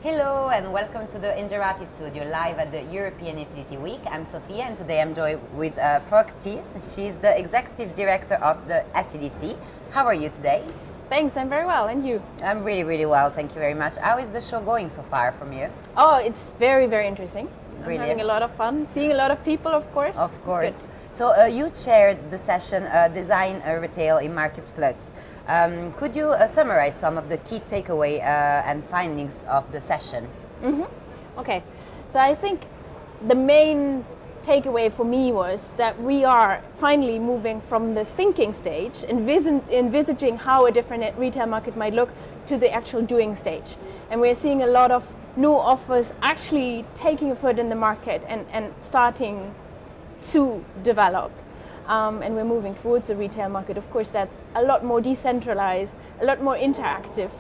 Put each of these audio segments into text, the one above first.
Hello and welcome to the Ingerati studio live at the European Utility Week. I'm Sophia and today I'm joined with Frauke Thies. She's the Executive Director of the SEDC. How are you today? Thanks, I'm very well. And you? I'm really well, thank you very much. How is the show going so far from you? Oh, it's very interesting. Brilliant. I'm having a lot of fun, seeing a lot of people, of course. Of course. So you chaired the session Design Retail in Market Flux. Could you summarize some of the key takeaway and findings of the session? Okay, so I think the main takeaway for me was that we are finally moving from the thinking stage, envisaging how a different retail market might look, to the actual doing stage. And we're seeing a lot of new offers actually taking a foot in the market and starting to develop. And we're moving towards a retail market, of course, that's a lot more decentralized, a lot more interactive,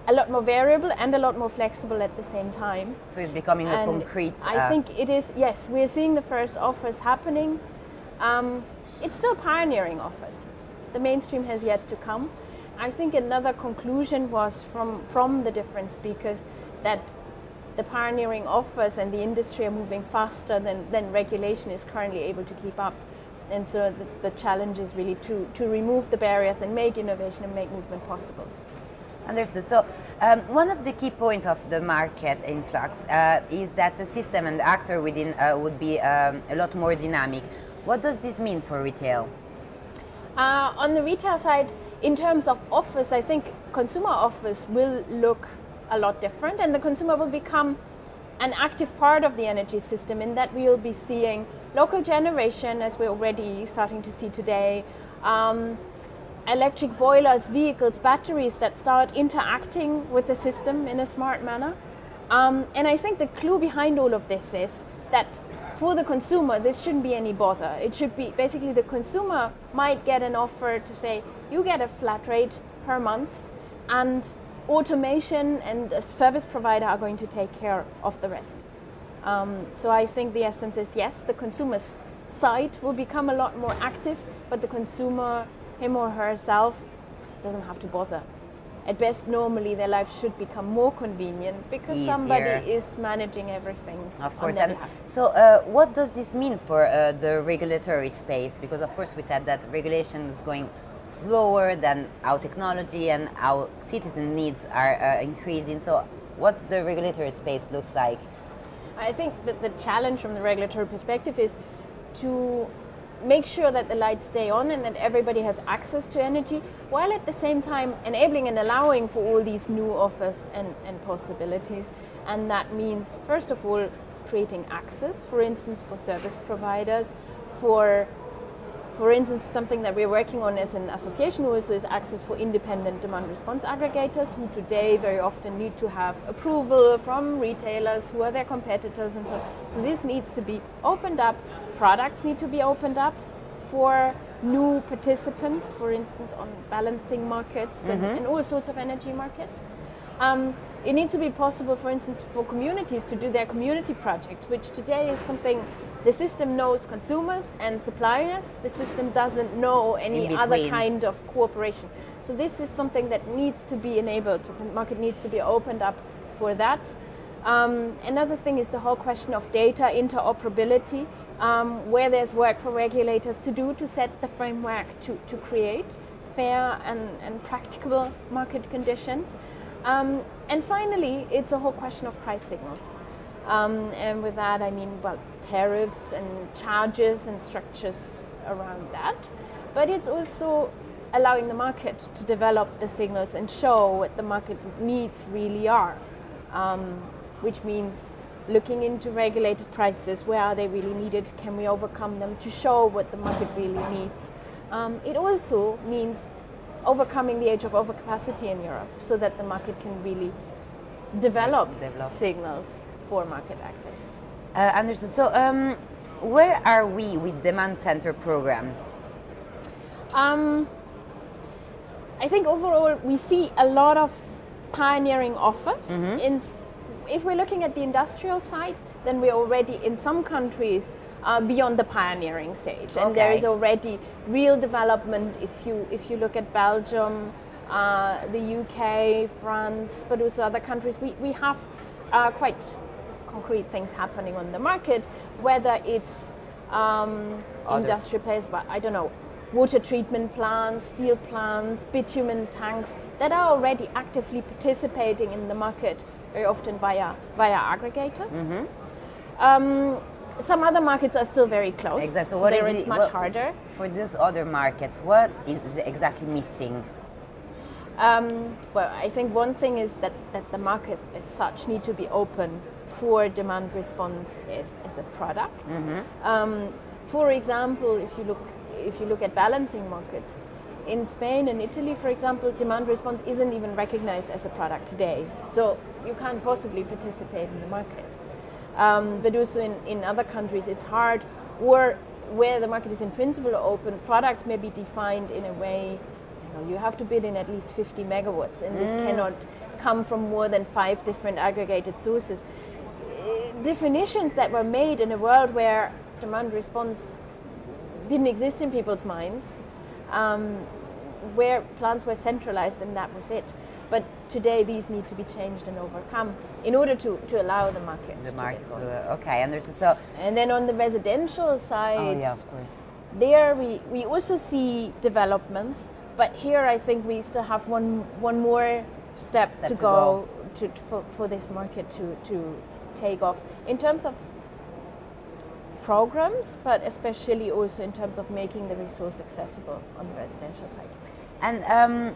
a lot more variable and a lot more flexible at the same time. So it's becoming a concrete... I think it is, yes, we're seeing the first offers happening. It's still pioneering offers. The mainstream has yet to come. I think another conclusion was from the different speakers that the pioneering offers and the industry are moving faster than regulation is currently able to keep up. And so the challenge is really to remove the barriers and make innovation and make movement possible. Understood. So one of the key points of the market in flux is that the system and the actor within would be a lot more dynamic. What does this mean for retail? On the retail side, in terms of offers, I think consumer offers will look a lot different, and the consumer will become an active part of the energy system in that we'll be seeing local generation, as we're already starting to see today, electric boilers, vehicles, batteries that start interacting with the system in a smart manner. And I think the clue behind all of this is that for the consumer, this shouldn't be any bother. It should be basically the consumer might get an offer to say, you get a flat rate per month and automation and a service provider are going to take care of the rest. So I think the essence is, yes, the consumer's side will become a lot more active, but the consumer, him or herself, doesn't have to bother. At best, normally their life should become more convenient because easier. Somebody is managing everything. Of course. On their And behalf. so what does this mean for the regulatory space? Because of course we said that regulation is going slower than our technology and our citizen needs are increasing. So what the regulatory space looks like? I think that the challenge from the regulatory perspective is to make sure that the lights stay on and that everybody has access to energy, while at the same time enabling and allowing for all these new offers and possibilities. And that means, first of all, creating access, for instance, for service providers, for instance, something that we're working on as an association also is access for independent demand response aggregators, who today very often need to have approval from retailers who are their competitors and so on. So this needs to be opened up. Products need to be opened up for new participants, for instance, on balancing markets and all sorts of energy markets. It needs to be possible, for instance, for communities to do their community projects, which today is something the system knows consumers and suppliers. The system doesn't know any other kind of cooperation. So this is something that needs to be enabled. The market needs to be opened up for that. Another thing is the whole question of data interoperability, where there's work for regulators to do to set the framework to create fair and practicable market conditions. And finally, it's a whole question of price signals. And with that, I mean, well, tariffs and charges and structures around that. But it's also allowing the market to develop the signals and show what the market needs really are, which means looking into regulated prices. Where are they really needed? Can we overcome them to show what the market really needs? It also means overcoming the age of overcapacity in Europe so that the market can really develop. Signals for market actors. Understood. So where are we with demand center programs? I think overall we see a lot of pioneering offers. If we're looking at the industrial side, then we're already in some countries beyond the pioneering stage, and there is already real development. If you look at Belgium, the UK, France, but also other countries, we have are quite concrete things happening on the market, whether it's industrial players, but I don't know, water treatment plants, steel plants, bitumen tanks that are already actively participating in the market, very often via aggregators. Some other markets are still very close, Exactly. so there it's much harder. For these other markets, what is exactly missing? Well, I think one thing is that the markets as such need to be open for demand response as a product. For example, if you look at balancing markets, in Spain and Italy, for example, demand response isn't even recognized as a product today. So you can't possibly participate in the market. But also in other countries, it's hard, or where the market is in principle open, products may be defined in a way, you have to bid in at least 50 megawatts, and this cannot come from more than 5 different aggregated sources. Definitions that were made in a world where demand response didn't exist in people's minds, where plants were centralized, and that was it. But today these need to be changed and overcome in order to allow the market to okay, understood. So, and then on the residential side, of course, there we also see developments, but here I think we still have one more step to go for this market to take off in terms of programs, but especially also in terms of making the resource accessible on the residential side. And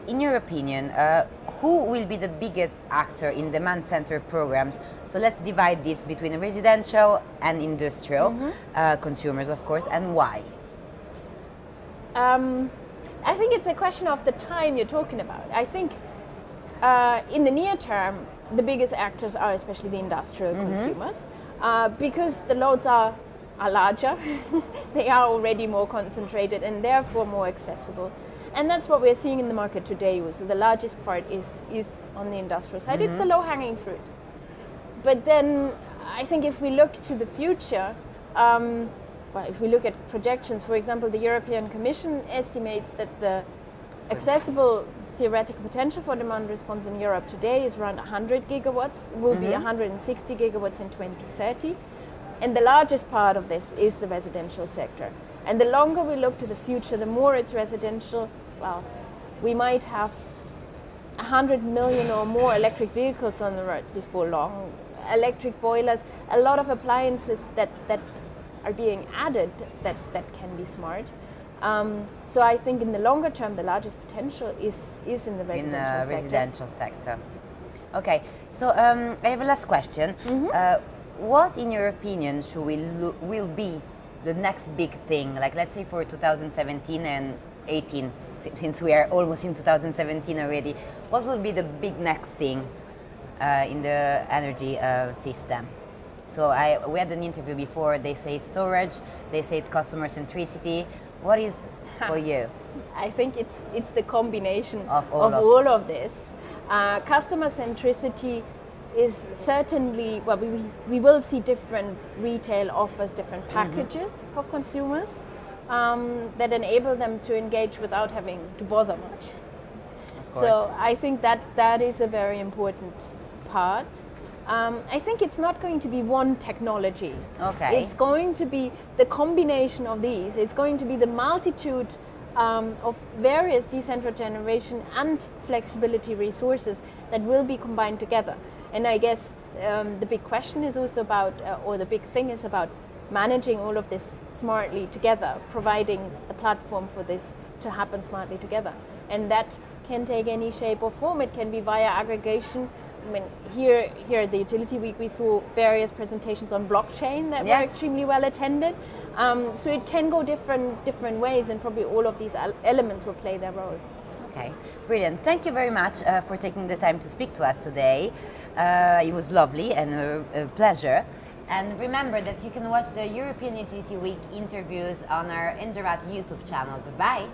in your opinion, who will be the biggest actor in demand center programs? So let's divide this between residential and industrial consumers, of course, and why? I think it's a question of the time you're talking about. I think in the near term, the biggest actors are especially the industrial consumers, because the loads are larger, they are already more concentrated and therefore more accessible. And that's what we're seeing in the market today. So the largest part is on the industrial side. It's the low-hanging fruit. But then I think if we look to the future, if we look at projections, for example, the European Commission estimates that the accessible theoretical potential for demand response in Europe today is around 100 gigawatts, will be 160 gigawatts in 2030. And the largest part of this is the residential sector. And the longer we look to the future, the more it's residential, well, we might have 100 million or more electric vehicles on the roads before long, electric boilers, a lot of appliances that are being added that can be smart. So I think in the longer term, the largest potential is in the residential sector. Okay, so I have a last question. What, in your opinion, will be the next big thing? Like, let's say for 2017 and 18, since we are almost in 2017 already, what will be the big next thing in the energy system? So we had an interview before. They say storage, they say customer centricity. What is for you? I think it's the combination of all of this. Customer centricity is certainly, well, we will see different retail offers, different packages for consumers that enable them to engage without having to bother much. Of course. So I think that is a very important part. I think it's not going to be one technology. Okay. It's going to be the combination of these. It's going to be the multitude of various decentralized generation and flexibility resources that will be combined together. And I guess the big question is also about, or the big thing is about managing all of this smartly together, providing the platform for this to happen smartly together. And that can take any shape or form. It can be via aggregation. I mean, here at the Utility Week, we saw various presentations on blockchain that were extremely well attended. So it can go different ways, and probably all of these elements will play their role. Okay, brilliant. Thank you very much for taking the time to speak to us today. It was lovely and a pleasure. And remember that you can watch the European Utility Week interviews on our Ingerat YouTube channel. Goodbye.